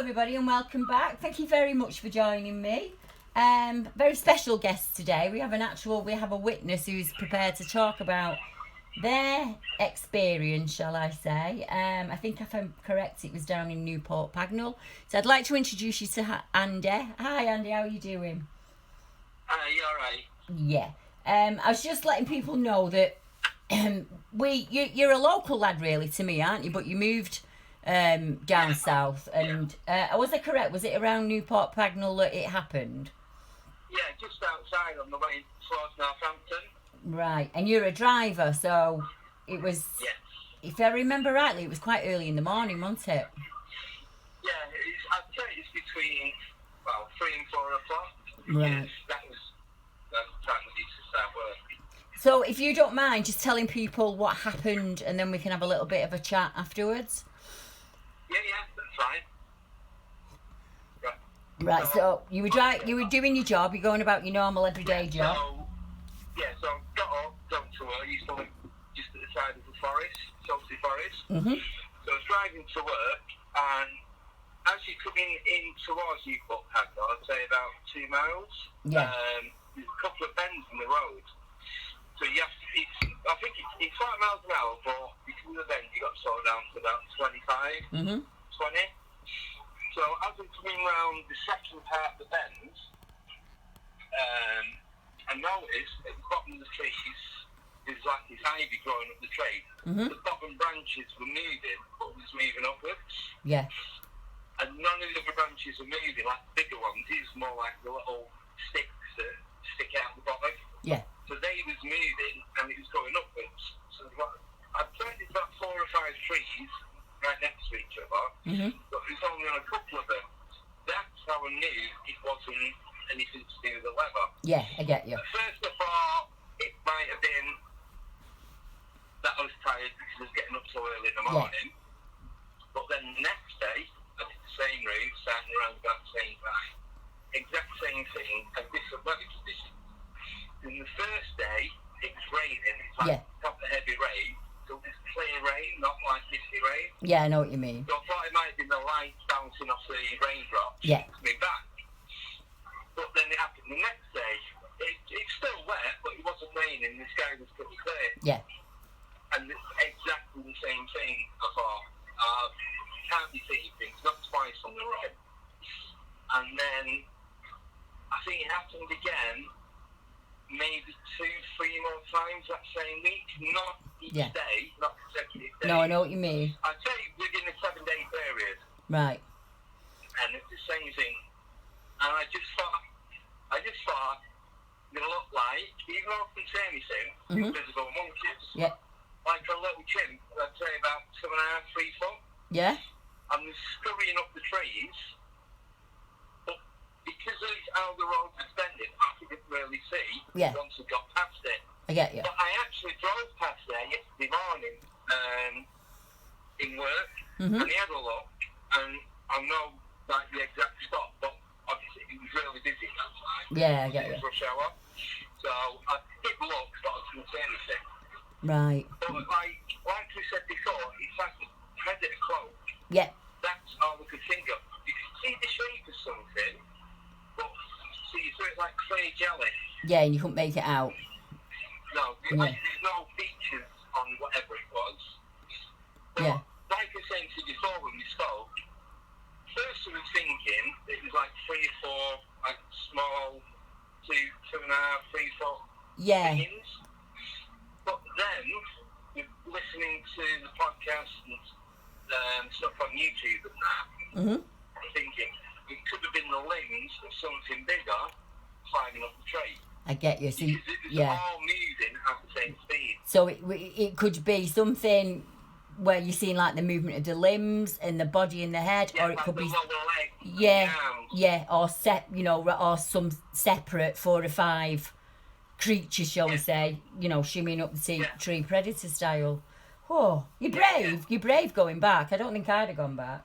everybody and welcome back. Thank you very much for joining me. Very special guest today. We have a witness who's prepared to talk about their experience, shall I say. I think if I'm correct, it was down in Newport Pagnell. So I'd like to introduce you to Andy. Hi Andy, how are you doing? Hi, you alright? Yeah. I was just letting people know that you're a local lad really to me, aren't you? But you moved down south, and was I correct? Was it around Newport Pagnell that it happened? Yeah, just outside on the way towards Northampton. Right, and you're a driver, so it was. Yes. If I remember rightly, it was quite early in the morning, wasn't it? Yeah, I'd say it's between 3 and 4 o'clock. Right. That was the time we used to start work. So, if you don't mind, just telling people what happened, and then we can have a little bit of a chat afterwards. Yeah, that's fine. Right, so you were doing your job. You're going about your normal everyday job. So got up, drove to work. Used to live just at the side of the forest, Salty Forest. Mhm. So I was driving to work, and as you're coming in towards Newport Pagnell, I'd say about 2 miles. Yeah. There's a couple of bends in the road. So I think it's 5 miles an hour, but because of the bend, you got to slow down to about 25, 20. So as I'm coming round the second part of the bend, I noticed at the bottom of the trees, there's like this ivy growing up the tree. The bottom branches were moving, but it was moving upwards. Yeah. And none of the other branches were moving like the bigger ones. These were more like the little sticks that stick out the bottom. Yeah. So they was moving and it was going upwards. So I'd say there's about 4 or 5 trees right next to each other, but it was only on a couple of them. That's how I knew it wasn't anything to do with the weather. Yeah, I get you. At first I thought it might have been that I was tired because I was getting up so early in the morning. But then the next day, I did the same route, starting around about the same time. Exact same thing, and different weather conditions. And the first day, it was raining. It's like proper heavy rain. So it was clear rain, not like misty rain. Yeah, I know what you mean. So I thought it might have been the light bouncing off the raindrops. Yeah. Coming back. But then it happened the next day. It's still wet, but it wasn't raining. The sky was pretty clear. Yeah. And it's exactly the same thing. I thought, can't be seeing things, not twice on the road. And then I think it happened again, maybe 2-3 more times that same week. Not each day, not consecutive days. No, I know what you mean. I'd say within a 7-day period. Right. And it's the same thing. And I just thought, they look like, even though I couldn't say anything, invisible monkeys. Yeah. Like a little chimp, I'd say about 2.5, 3 foot. Yeah. And they're scurrying up the trees. But because of how the road was bending, I couldn't really see once I got past it. I get you. But I actually drove past there yesterday morning in work, and I had a look, and I know like the exact spot, but obviously it was really busy that time. Yeah, I get you. It was rush hour. So I did look, but I couldn't say anything. Right. But like we said before, it's like a predator cloak. Yeah. That's all we could think of. You could see the shape of something, but see, so it's like clay jelly. Yeah, and you couldn't make it out. No, there's no features on whatever it was. But like I was saying to you before when we spoke, first I was thinking it was like 3 or 4 like small 2.5, 3 foot things. But then, listening to the podcast and stuff on YouTube and that, I'm thinking it could have been the limbs of something bigger climbing up the tree. I get you. So, because it was all moving at the same speed. So it could be something where you're seeing like the movement of the limbs and the body and the head, or it like could the be legs, or some separate 4 or 5 creatures, shall we say, shimmying up the tree predator style. Oh, you're brave. You're brave going back. I don't think I'd have gone back.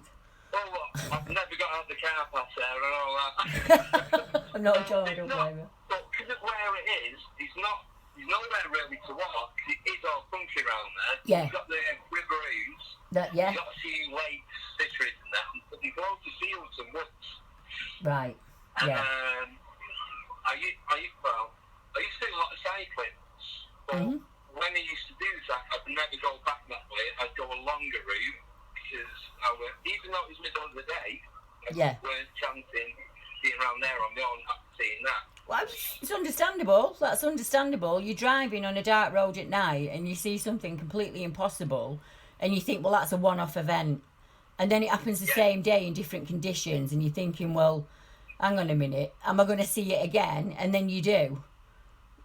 Well, look, I've never got out the car past there and all that. I'm not sure, I don't blame you. But because of where it is, there's nowhere really to walk. It is all country around there. Yeah. You've got the river Ouse. Yeah. You've got a few lakes, fisheries and that. But there's loads of fields and woods. Right. And Yeah. I used to do a lot of cycling. But when I used to do that, I'd never go back that way. I'd go a longer route because even though it was middle of the day, I weren't chancing being around there on my own after seeing that. Well, it's understandable. That's understandable. You're driving on a dark road at night and you see something completely impossible and you think, well, that's a one-off event. And then it happens the same day in different conditions and you're thinking, well, hang on a minute, am I going to see it again? And then you do.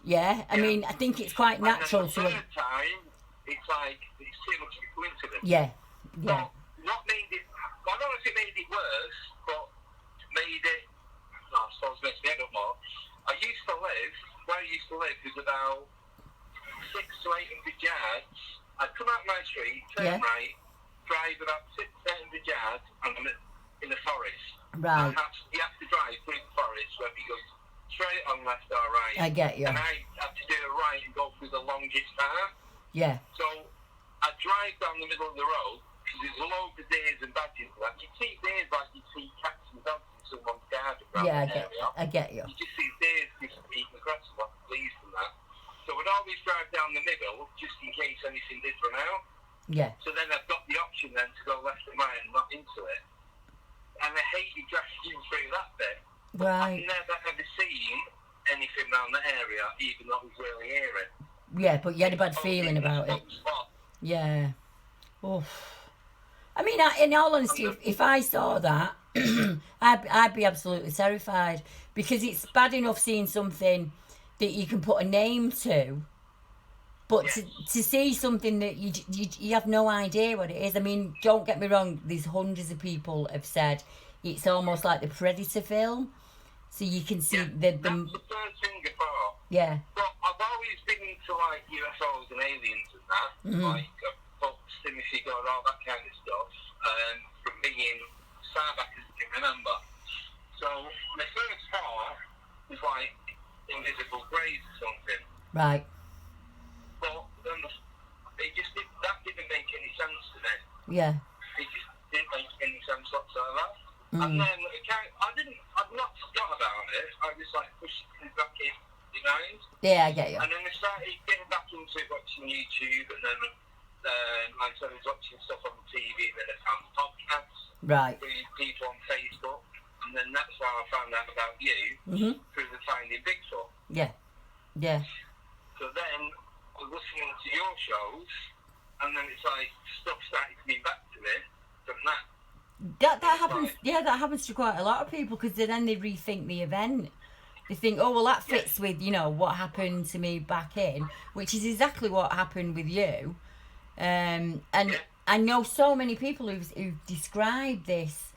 Yeah? I mean, I think it's quite natural to... the third time, it's like, it's too much of a coincidence. Yeah. So, what made it... I don't know if it made it worse, but made it... I suppose it makes me head up more. Where I used to live was about 600 to 800 yards. I'd come out my street, turn right, drive about 600 to 800 yards, and I'm in the forest. Right. You have to drive through the forest, whether you go straight on left or right. I get you. And I had to do a right and go through the longest path. Yeah. So I drive down the middle of the road, because there's loads of deers and badgers. Like, you see deers like you see cats and dogs in someone's garden around the area. I get you. You just see deers just eating the grass and what pleased from that. So I'd always drive down the middle, just in case anything did run out. Yeah. So then I've got the option then to go left and right and not into it. And I hated driving through that bit. Right. I've never ever seen anything around the area, even though it was really eerie. Yeah, but you had a bad feeling about it. Spot. Yeah. Oof. I mean, in all honesty, if I saw that, I'd be absolutely terrified because it's bad enough seeing something that you can put a name to, but to see something that you have no idea what it is. I mean, don't get me wrong. There's hundreds of people have said it's almost like the Predator film, so you can see the. That's the first thing I thought. Yeah. But I've always been into like UFOs and aliens and that, like books, Timothy God, all that kind of stuff. From being far back as I can remember. So my first thought was like invisible grays or something. Right. But then that didn't make any sense to me. Yeah. It just didn't make any sense whatsoever. And then I've not forgot about it. I just like pushed it back in my mind. Yeah, I get you. And then I started getting back into watching YouTube, and then like I was watching stuff on TV, and then I found podcasts. Right. With people on Facebook, and then that's how I found out about you through the Finding Bigfoot. Yeah. Yeah. So then I was listening to your shows, and then it's like stuff started coming back to me from that. That happens. Yeah, that happens to quite a lot of people because then they rethink the event. They think, oh well, that fits with what happened to me back in, which is exactly what happened with you. And I know so many people who've described this.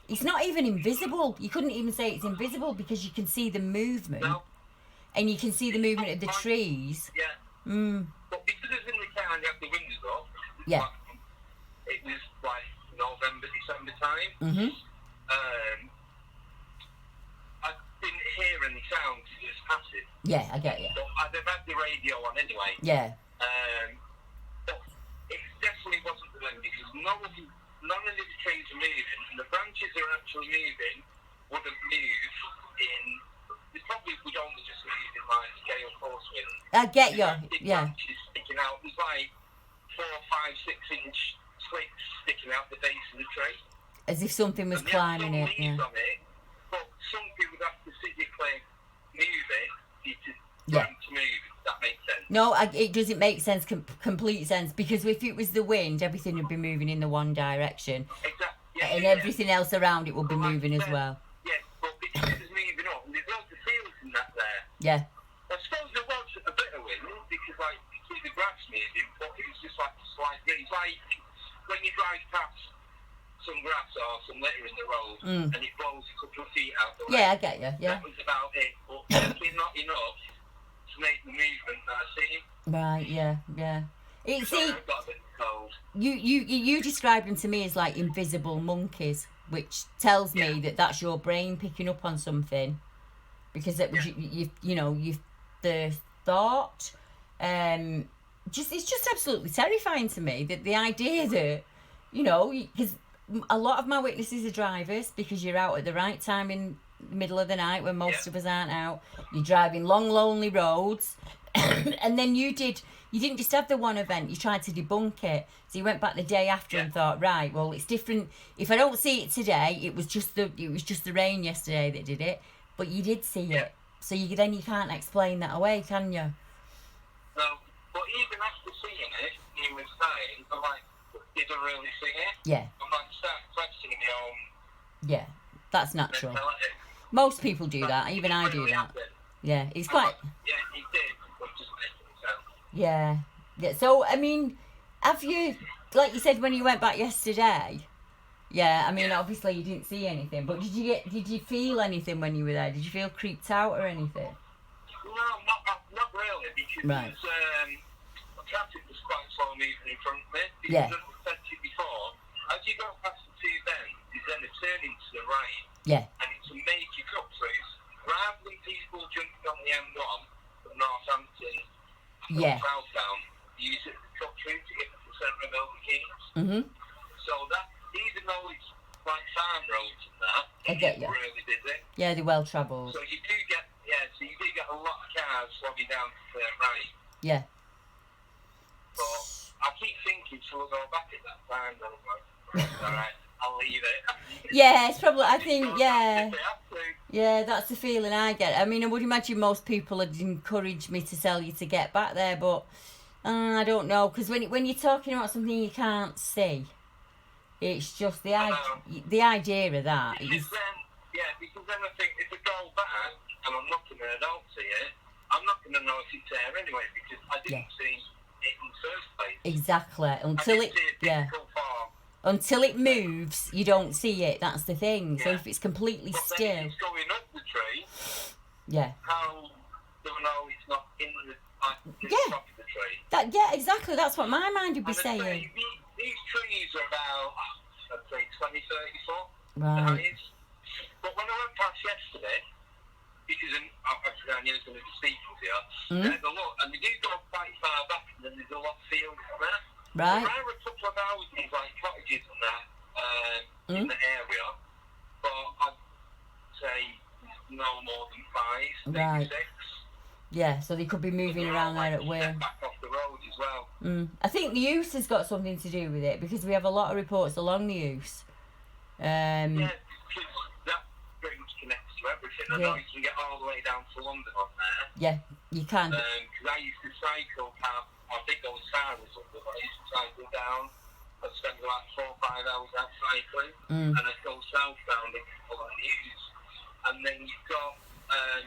It's not even invisible. You couldn't even say it's invisible because you can see the movement, and you can see the movement of the trees. Yeah. But because it's in the car and you have the windows up. Yeah. It was like November, December time. I didn't hear any sounds, it was passive. Yeah, I get you. But I'd have had the radio on anyway. Yeah. But it definitely wasn't the wind because none of the trees are moving, and the branches are actually moving wouldn't move in. They probably would only just move in like gale force wind. I get you. Yeah. Branches sticking out. There's like 4, 5, 6 inch twigs sticking out the base of the tree. As if something was climbing it. Yeah. On it, but something would have to physically move it to move. If that makes sense. No, it doesn't make sense. Complete sense because if it was the wind, everything would be moving in the one direction. Exactly. And everything else around it would be moving as well. Yes, but because it's moving up, and there's lots of fields in that there. Yeah. I suppose there was a bit of wind because like you see the grass moving, but it was just like a slight breeze. Like when you drive past some grass or some litter in the road and it blows a couple of feet out the way. Yeah, I get you. Yeah. That was about it, but definitely not enough to make the movement that I see. Right. Yeah. Yeah. Sorry, I've got a bit cold. You describe them to me as like invisible monkeys, which tells me that that's your brain picking up on something, because it was the thought. It's just absolutely terrifying to me that the idea that because a lot of my witnesses are drivers because you're out at the right time in the middle of the night when most of us aren't out. You're driving long, lonely roads. And then you didn't just have the one event, you tried to debunk it. So you went back the day after and thought, right, well, it's different. If I don't see it today, it was just the rain yesterday that did it, but you did see it. So you can't explain that away, can you? No, but even after seeing it, he was saying, I'm like, did I really see it? Yeah. I'm like, start questioning my own. Yeah, that's natural. Mentality. Most people do that. Even I do that. Happened. Yeah, it's quite. Yeah, he did. But just making himself. Yeah. So I mean, have you, like you said when you went back yesterday? Yeah. I mean, obviously you didn't see anything, but did you feel anything when you were there? Did you feel creeped out or anything? No, not really, because Right. the traffic was quite slow moving in front of me. Because Yeah. as I said to you before, as you go past the two bends, there's then a turning to the right. Yeah. And it's a major cut through. Rather than people jumping on the M1 from Northampton Yeah. southbound, you use it as a cut through to get to the centre of Milton Keynes. Mhm. So that, even though it's like farm roads and that, I get it's you. really busy. Yeah, they're well travelled. So you do get a lot of cars slogging down to the right. Yeah. But I keep thinking, shall I go back at that time? And I'm like, alright, I'll leave it. Yeah, it's probably. I think. If Yeah. they have to. Yeah, that's the feeling I get. I mean, I would imagine most people would encourage me to tell you to get back there, but I don't know, because when you're talking about something you can't see, it's just the idea of that. Because then I think if I go back and I'm looking and I don't see it, I'm not going to know if it's there anyway, because I didn't see it in the first place. Exactly. Until it moves, you don't see it. That's the thing. So if it's completely but still. Then if it's going up the tree. Yeah. How do I know it's not in the top of the tree? Exactly. That's what my mind would be saying. These trees are about, I'd say, 20, 30 foot. Right. The highest. But when I went past yesterday, because I knew I was going to be speaking to you, there's a lot, and they do go quite far back, and then there's a lot of fields there. Right. There are a couple of houses, like cottages and that, in the area, but I'd say no more than 5, maybe 6. Yeah, so they could be moving around there at will. Back off the road as well. I think the use has got something to do with it, because we have a lot of reports along the use. Yeah, because that pretty much connects to everything. I know you can get all the way down to London on there. Yeah, you can. Because I used to cycle past, I think I was Sarah's up there, but I used to cycle down. I'd spend about 4 or 5 hours out cycling, and I'd go southbound and follow the news. And then you've got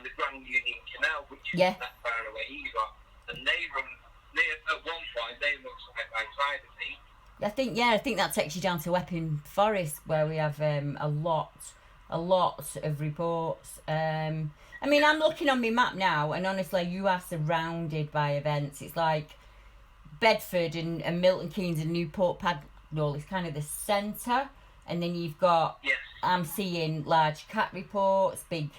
the Grand Union Canal, which isn't that far away either. And they run, at one point, they run side by side, I think. I think that takes you down to Epping Forest, where we have a lot of reports. I mean, I'm looking on my map now, and honestly, you are surrounded by events. It's like Bedford and Milton Keynes and Newport Pagnell is kind of the centre, and then you've got, I'm seeing large cat reports, big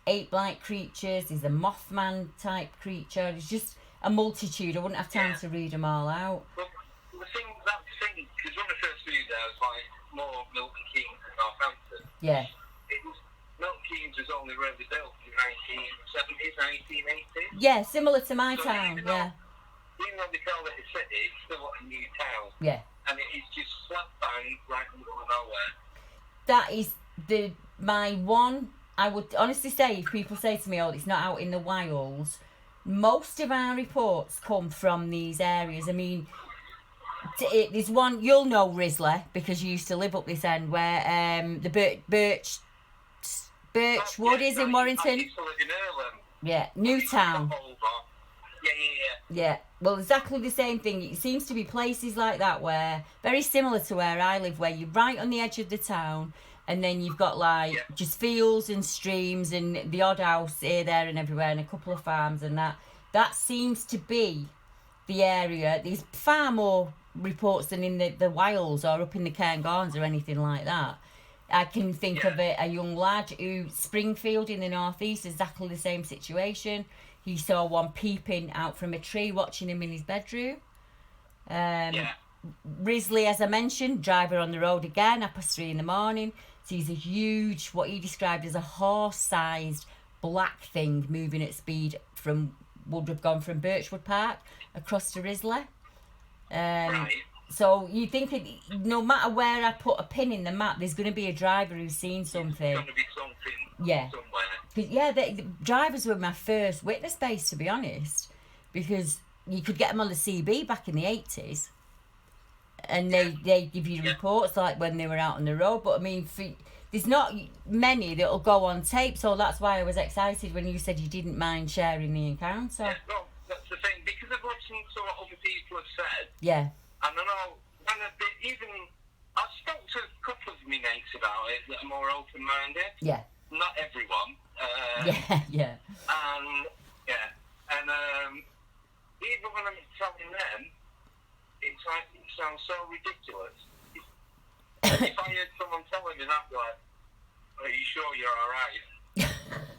ape-like creatures, there's a Mothman type creature, there's just a multitude. I wouldn't have time to read them all out. Well, that's the thing, because when I first moved there, it was like more Milton Keynes and Northampton. Yeah. Milton Keynes was only really built in the 1970s, 1980s. Yeah, similar to my town, even though they call it a city, it's still a new town. Yeah. And it is just slap bang right in the middle of nowhere. That is my one. I would honestly say, if people say to me, oh, it's not out in the wilds, most of our reports come from these areas. I mean, there's one, you'll know Risley, because you used to live up this end, where the Birch Wood is in Warrington. I used to live in Earlham. Yeah, Newtown. Yeah. Well, exactly the same thing. It seems to be places like that where, very similar to where I live, where you're right on the edge of the town, and then you've got just fields and streams and the odd house here, there and everywhere, and a couple of farms, and that seems to be the area. There's far more reports than in the wilds or up in the Cairngorms or anything like that. I can think of a young lad who, Springfield in the northeast, exactly the same situation. He saw one peeping out from a tree, watching him in his bedroom. Risley, as I mentioned, driver on the road again, 3:30 in the morning, sees a huge, what he described as a horse-sized black thing moving at speed would have gone from Birchwood Park across to Risley. Right. So you think no matter where I put a pin in the map, there's going to be a driver who's seen something. There's going to be something Yeah. somewhere. Yeah, the drivers were my first witness base, to be honest, because you could get them on the CB back in the 80s, and they give you reports like when they were out on the road. But I mean, there's not many that'll go on tape, so that's why I was excited when you said you didn't mind sharing the encounter. Yeah, well, that's the thing, because I've listened to what other people have said. Yeah. And I know when I spoke to a couple of my mates about it that are more open-minded. Yeah. Not everyone. Yeah. And even when I'm telling them, it's like, it sounds so ridiculous. If I heard someone telling me that, like, are you sure you're alright?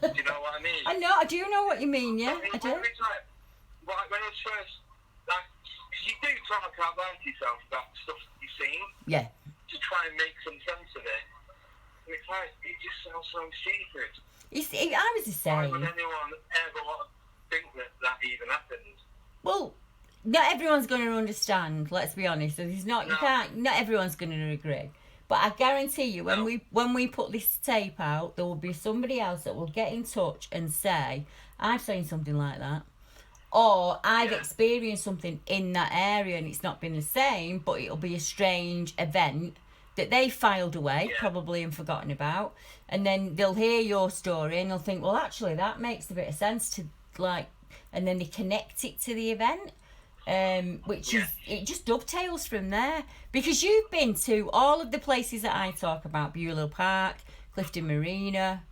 Do you know what I mean? I do know what you mean, yeah, I do. It's like when I was first, like, you do talk out loud to yourself about stuff you've seen. Yeah. To try and make some sense of it. It's like, it just sounds so stupid. I was the Why same. would anyone ever think that even happened? Well, not everyone's going to understand. Let's be honest. So there's not. No. You can't. Not everyone's going to agree. But I guarantee you, when we put this tape out, there will be somebody else that will get in touch and say, "I've seen something like that," or "I've experienced something in that area and it's not been the same, but it'll be a strange event that they filed away, probably, and forgotten about." And then they'll hear your story and they'll think, "Well, actually, that makes a bit of sense to like," and then they connect it to the event. Which is, it just dovetails from there, because you've been to all of the places that I talk about: Bewley Park, Clifton Marina,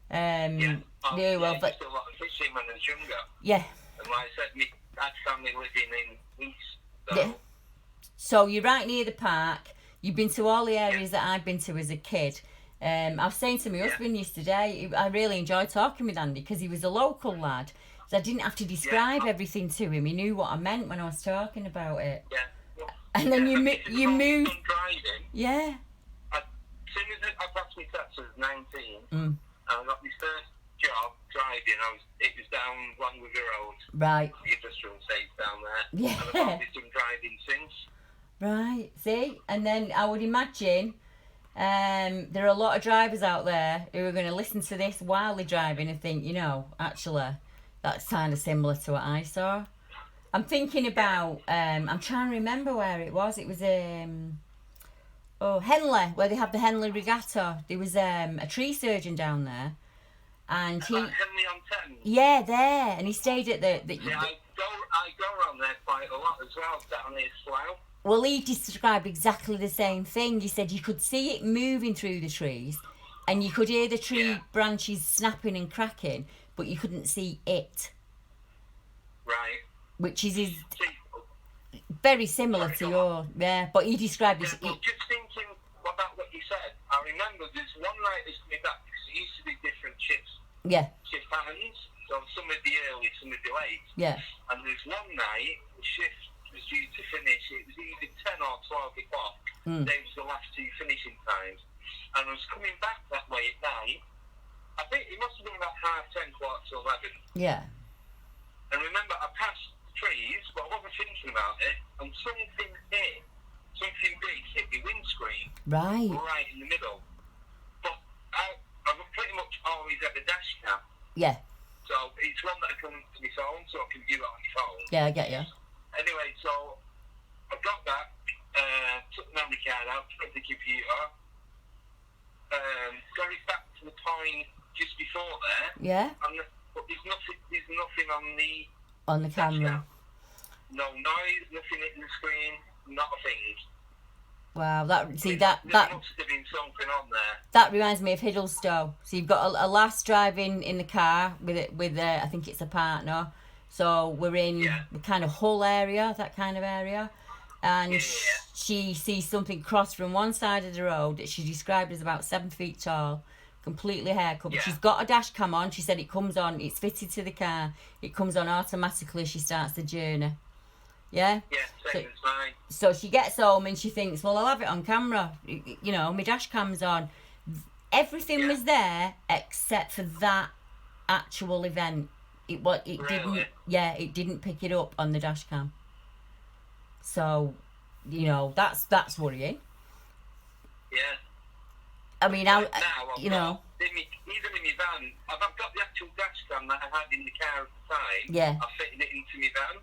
Just a lot of fishing when I was younger. Yeah. And like I said, I had family living in East. So. Yeah. So you're right near the park. You've been to all the areas that I've been to as a kid. I was saying to my husband yesterday, I really enjoyed talking with Andy because he was a local lad. So I didn't have to describe everything to him. He knew what I meant when I was talking about it. Yeah. Well, and then you moved. Driving. Yeah. As soon as I passed my test, I was 19, and I got my first job driving. It was down Langwither Road. Right. The industrial estate's down there. Yeah. And I've probably done driving since. Right. See, and then I would imagine there are a lot of drivers out there who are going to listen to this while they're driving and think, actually, that's kind of similar to what I saw. I'm thinking about, I'm trying to remember where it was. It was, Henley, where they have the Henley Regatta. There was a tree surgeon down there. And he... Henley on Thames? Yeah, there. And he stayed at the I go around there quite a lot as well, down near Slough. Well, he described exactly the same thing. He said you could see it moving through the trees and you could hear the tree branches snapping and cracking, but you couldn't see it. Right. Which is very similar to your... Yeah, but he described it... Well, just thinking about what you said, I remember there's one night that's coming back because there used to be different shifts. Yeah. Shift patterns. So some would be early, some would be late. Yeah. And there's one night, the shift was due to finish, it was either 10 or 12 o'clock. They was the last two finishing times. And I was coming back that way at night. I think it must have been about 10:30, 11. Yeah. And remember, I passed the trees, but I wasn't thinking about it, and something big hit the windscreen. Right in the middle. But I've pretty much always had a dash cam. Yeah. So it's one that I come to my phone, so I can view it on my phone. Yeah, I get you. Anyway, so I got that, took the memory card out, put the computer, got it back to the point just before there. Yeah. But there's nothing on the camera. No noise, nothing hitting the screen, not a thing. Wow, there must have been something on there. That reminds me of Hiddlestowe. So you've got a lass driving in the car with I think it's a partner. So we're in the kind of Hull area, that kind of area. And she sees something cross from one side of the road that she described as about 7 feet tall, completely haircut. But she's got a dash cam on. She said it comes on, it's fitted to the car. It comes on automatically as she starts the journey. Yeah? Yeah, same as mine. So she gets home and she thinks, well, I'll have it on camera. You know, my dash cam's on. Everything was there except for that actual event. It Really? didn't pick it up on the dash cam. So, you know, that's worrying. Yeah. I mean, now you know. Even in my van, I've got the actual dash cam that I had in the car at the time. Yeah. I fitted it into my van.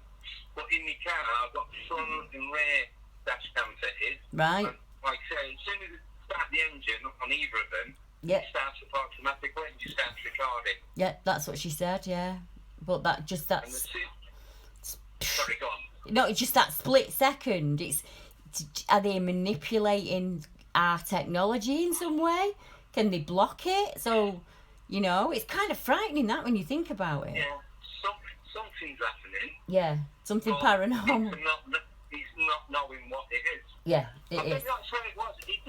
But in my car, I've got front and rear dash cam fitted. Right. And like I say, as soon as it starts the engine on either of them, yeah, it starts up automatically and just starts recording. Yeah, that's what she said, yeah. But that's... Sorry, go on. No, it's just that split second. Are they manipulating our technology in some way? Can they block it? So, you know, it's kind of frightening that when you think about it. Yeah, something's happening. Yeah, something paranormal. He's not knowing what it is. Yeah, it I is. think that's what it was. It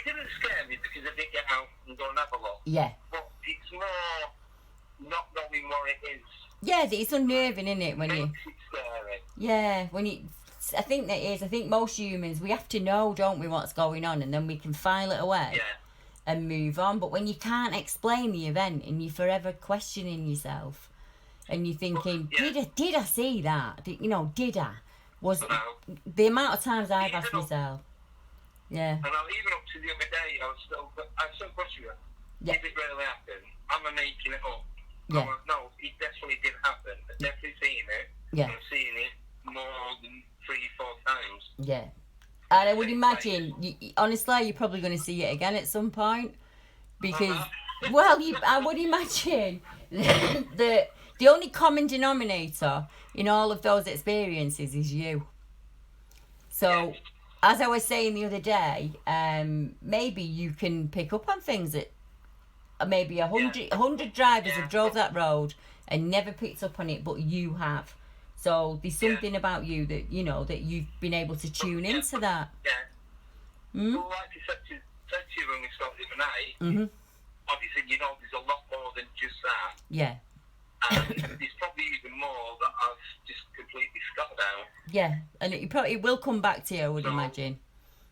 didn't scare me because I did get out and go and have a look. Yeah. But it's more not knowing what it is. Yeah, it's unnerving, isn't it? Makes it scary. Yeah, I think that is. I think most humans, we have to know, don't we, what's going on, and then we can file it away and move on. But when you can't explain the event and you're forever questioning yourself, and you're thinking, did I see that? Did I? Was the amount of times I've asked myself. Yeah. And even up to the other day, I was still questioning it. Yeah. Did it really happen? Am I making it up? Yeah. No, it definitely did happen. I've definitely seen it. Yeah. I've seen it more than 3-4 times. Yeah. And I would imagine, honestly, you're probably going to see it again at some point. Because, I would imagine the only common denominator in all of those experiences is you. So, as I was saying the other day, maybe you can pick up on things that maybe 100 drivers have drove that road and never picked up on it, but you have. So there's something about you that, you know, that you've been able to tune into that. Yeah. Well, like I said to you when we spoke the other night, obviously, you know, there's a lot more than just that. Yeah. And there's probably even more that I've just completely forgot about. Yeah, and it will come back to you, I would imagine.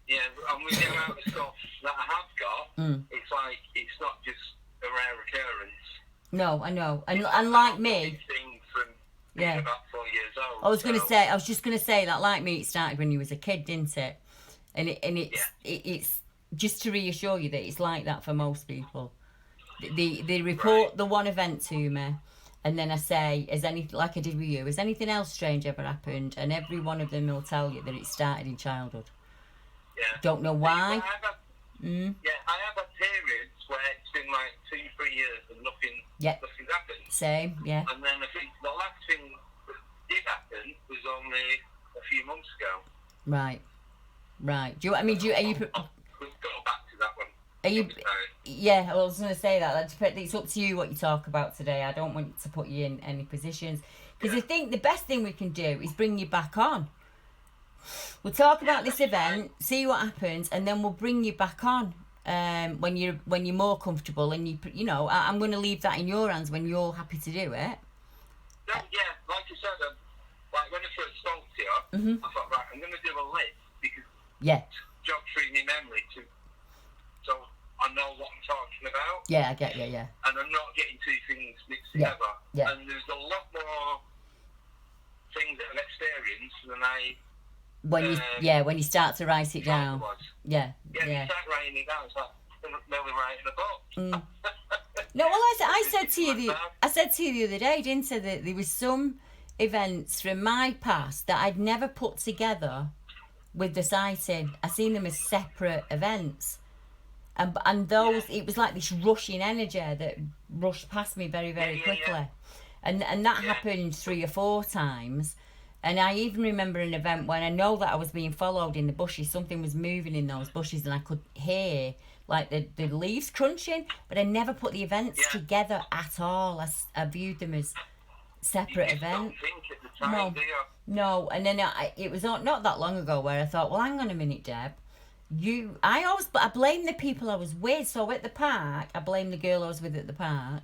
Yeah, and with the amount of stuff that I have got, it's like, it's not just a rare occurrence. No, I know. And like me... About 4 years old. I was just gonna say that, like me, it started when you was a kid, didn't it? And it's just to reassure you that it's like that for most people. They report the one event to me, and then I say, like I did with you, has anything else strange ever happened? And every one of them will tell you that it started in childhood. Yeah. Don't know why. I have had periods where it's been like 2-3 years and nothing's happened. Same, yeah. And then I think the last thing that did happen was only a few months ago. Right. Are you... We'll go back to that one. Are you... Yeah, I was going to say that. It's up to you what you talk about today. I don't want to put you in any positions. Because I think the best thing we can do is bring you back on. We'll talk about this event, see what happens, and then we'll bring you back on when you're more comfortable. And you know, I'm going to leave that in your hands when you're happy to do it. No, yeah, like you said, like when I first spoke to you, I thought, right, I'm going to do a list because jog through my memory so I know what I'm talking about. Yeah, I get you. Yeah. And I'm not getting two things mixed together. Yeah. And there's a lot more things that I've experienced than I. When you start to write it down. Yeah. You start writing it down. It's like nearly writing a book. No, well, I said to you the other day, didn't I, that there was some events from my past that I'd never put together with the sighting. I seen them as separate events, and those it was like this rushing energy that rushed past me very, very quickly, and that happened 3 or 4 times. And I even remember an event when I know that I was being followed in the bushes. Something was moving in those bushes, and I could hear like the leaves crunching. But I never put the events together at all. I viewed them as separate events. Don't think at the time, do you? No. And then it was not that long ago where I thought, well, hang on a minute, Deb. I blame the people I was with. So at the park, I blame the girl I was with at the park.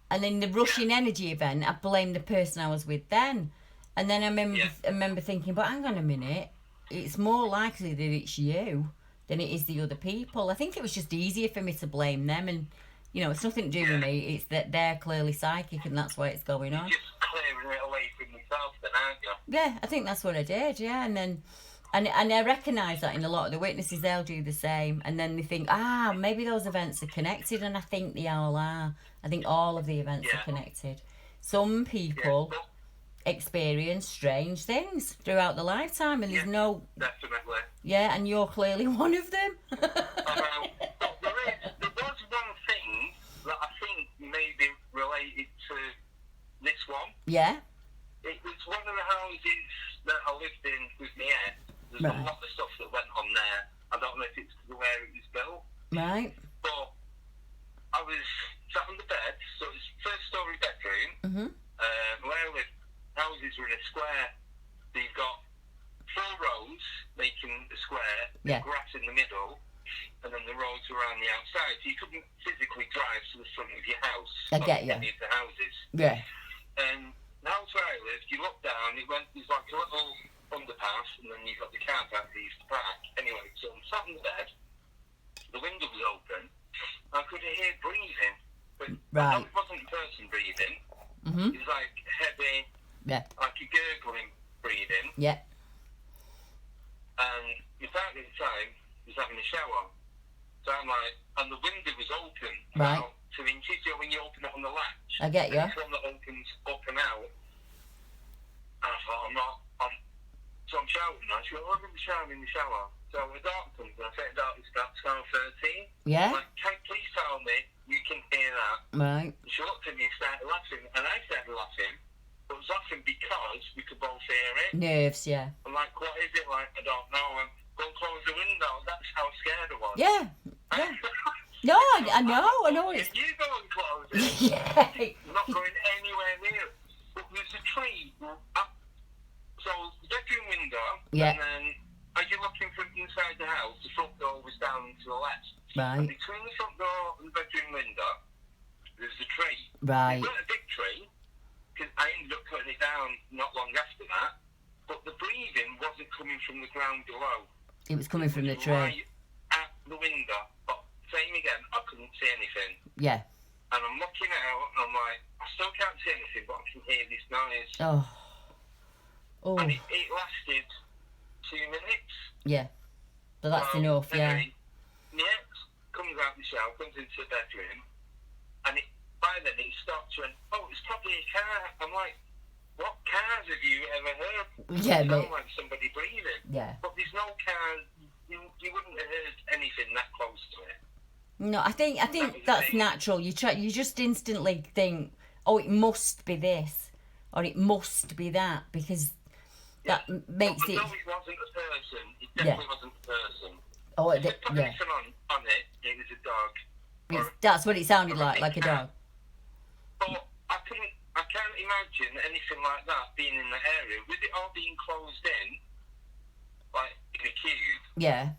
And then the rushing energy event, I blame the person I was with then. And then I remember thinking, but hang on a minute, it's more likely that it's you than it is the other people. I think it was just easier for me to blame them, and it's nothing to do with me. It's that they're clearly psychic, and that's why it's going on. You're just clearing it away from yourself, then, aren't you? Yeah, I think that's what I did. Yeah, and then. And I recognise that in a lot of the witnesses, they'll do the same. And then they think, maybe those events are connected. And I think they all are. I think all of the events are connected. Some people experience strange things throughout the lifetime. And there's no... Definitely. Yeah, and you're clearly one of them. There was one thing that I think may be related to this one. Yeah. It was one of the houses that I lived in with my ex. There's a lot of stuff that went on there. I don't know if it's because of where it was built. Right. But I was sat on the bed, so it's first story bedroom. Where I lived, houses were in a square. So you've got 4 rows making a square, grass in the middle, and then the roads around the outside. So you couldn't physically drive to the front of your house. I get you. Any of the houses. Yeah. And the house where I lived, you look down, there's like a little underpass, and then you've got the car park that used to park. Anyway, so I'm sat in the bed, the window was open, I could hear breathing, but it wasn't a person breathing. It was like heavy, like a gurgling breathing. Yeah. And my partner at the time was having a shower. So I'm like, and the window was open about 2 inches, when you open it on the latch. I get you. It's one that opens up and out. And I thought, so I'm shouting, and she went, I'm in the shower. So the dark comes, and I say, dark, it's about scar 13. Yeah. I'm like, can you please tell me you can hear that? Right. And she looked at me and started laughing, and I started laughing, but I was laughing because we could both hear it. Nerves, yeah. I'm like, what is it? Like, I don't know. I'm going to close the window. That's how scared I was. Yeah. No, I know. If you go and close it, I'm not going anywhere near it. But there's a tree. So the bedroom window, and then as you're looking from inside the house, the front door was down to the left. Right. And between the front door and the bedroom window, there's a tree. Right. It wasn't a big tree, because I ended up cutting it down not long after that, but the breathing wasn't coming from the ground below. It was coming from the tree. Right at the window, but same again, I couldn't see anything. Yeah. And I'm looking out, and I'm like, I still can't see anything, but I can hear this noise. Oh. And it lasted 2 minutes. Yeah. So that's enough, yeah. My ex comes out the shower, comes into the bedroom, and by then it stopped and went, it's probably a car. I'm like, what cars have you ever heard? Yeah, it sounds like somebody breathing. Yeah. But there's no car, you wouldn't have heard anything that close to it. No, I think that's natural. You just instantly think, it must be this, or it must be that, because that makes it. No, it wasn't a person. It definitely wasn't a person. Oh, if they put anything on it, it was a dog. That's what it sounded like a dog. But I can't imagine anything like that being in the area. With it all being closed in, like in a cube. Yeah.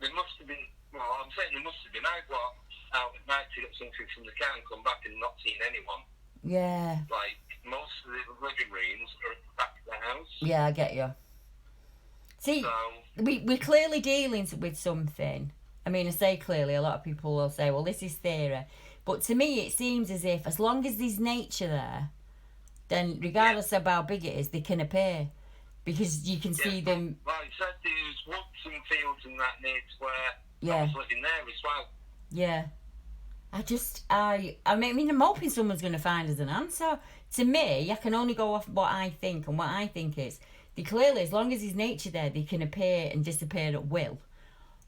There must have been. Well, I'm saying there must have been. I walked out at night to get something from the car and come back and not seen anyone. Yeah. Like most of the living rooms are at the back of the house. Yeah, I get you. See, we're clearly dealing with something. I mean, I say clearly, a lot of people will say, well, this is theory. But to me, it seems as if as long as there's nature there, then regardless of how big it is, they can appear. Because you can see them. Like I said, there's woods and fields and that near to where I was living there as well. Yeah. I mean, I'm hoping someone's going to find us an answer. To me, I can only go off what I think, and what I think is, they clearly, as long as there's nature there, they can appear and disappear at will.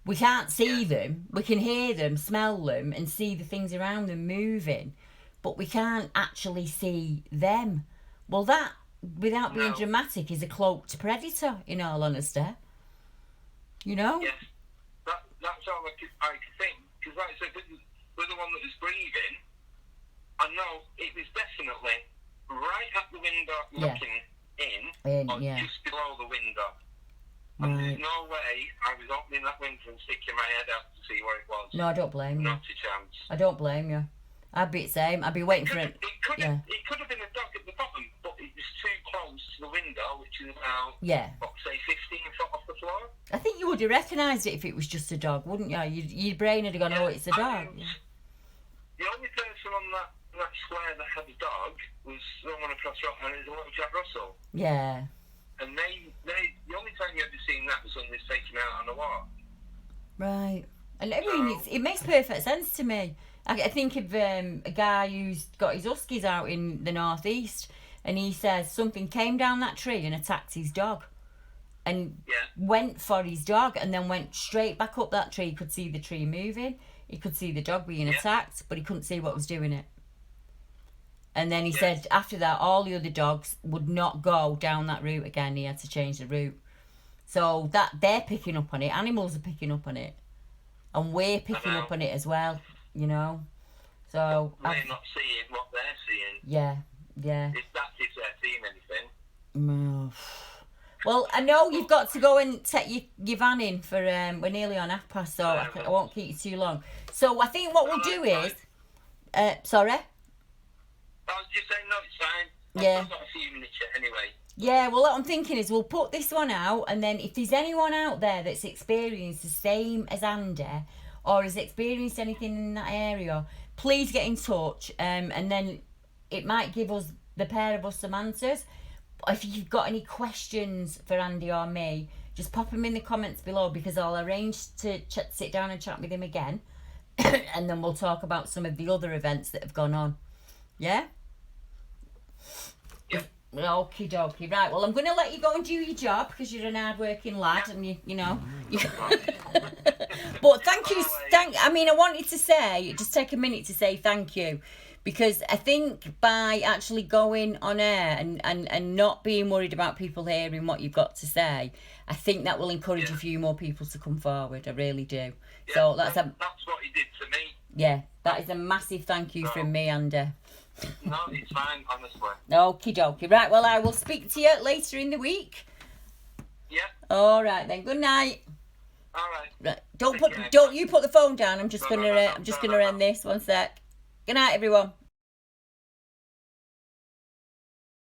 We can't see them, we can hear them, smell them, and see the things around them moving, but we can't actually see them. Well, that, without being dramatic, is a cloaked predator, in all honesty. You know? Yes, that's all I could think. Because like I said, with the one that was breathing, I know it was definitely right at the window looking in or just below the window. And there's no way I was opening that window and sticking my head out to see where it was. No, I don't blame you. Not a chance. I don't blame you. I'd be the same. I'd be waiting for it. Yeah. It could have been a dog at the bottom, but it was too close to the window, which is about, Yeah. what, say 15 foot off the floor. I think you would have recognised it if it was just a dog, wouldn't you? Your brain would have gone, Yeah, oh, it's a dog. I mean, the only person on that square that had a dog was someone across the road, and it was a little Jack Russell. Yeah. And they the only time you ever seen that was when they was taken out on a walk. Right. And I mean, it makes perfect sense to me. I think of a guy who's got his huskies out in the northeast, and he says something came down that tree and attacked his dog, and went for his dog, and then went straight back up that tree. He could see the tree moving, he could see the dog being attacked, but he couldn't see what was doing it. And then he said after that, all the other dogs would not go down that route again. He had to change the route. So that they're picking up on it. Animals are picking up on it, and we're picking up on it as well. You know, so we're not seeing what they're seeing. Yeah. If they're seeing anything. Well, I know you've got to go and take your van in for we're nearly on past, so I won't keep you too long. So I think what we'll do is, sorry. I was just saying, no, it's fine. I've got a few minutes yet anyway. Yeah, well, what I'm thinking is we'll put this one out, and then if there's anyone out there that's experienced the same as Andy, or has experienced anything in that area, please get in touch, and then it might give us, the pair of us, some answers. If you've got any questions for Andy or me, just pop them in the comments below, because I'll arrange to sit down and chat with him again, and then we'll talk about some of the other events that have gone on. Yeah? Yep. Okie dokie. Right, well, I'm going to let you go and do your job, because you're an hard-working lad, and you know. But thank you. I wanted to say, just take a minute to say thank you, because I think by actually going on air and not being worried about people hearing what you've got to say, I think that will encourage a few more people to come forward. I really do. Yeah, So that's what he did to me. Yeah, that is a massive thank you from me, Andy. No, it's fine, honestly. Okie dokie. Right, well, I will speak to you later in the week. Yeah. All right then. Good night. All right. Right. Don't you put the phone down. I'm just gonna end this. One sec. Good night, everyone.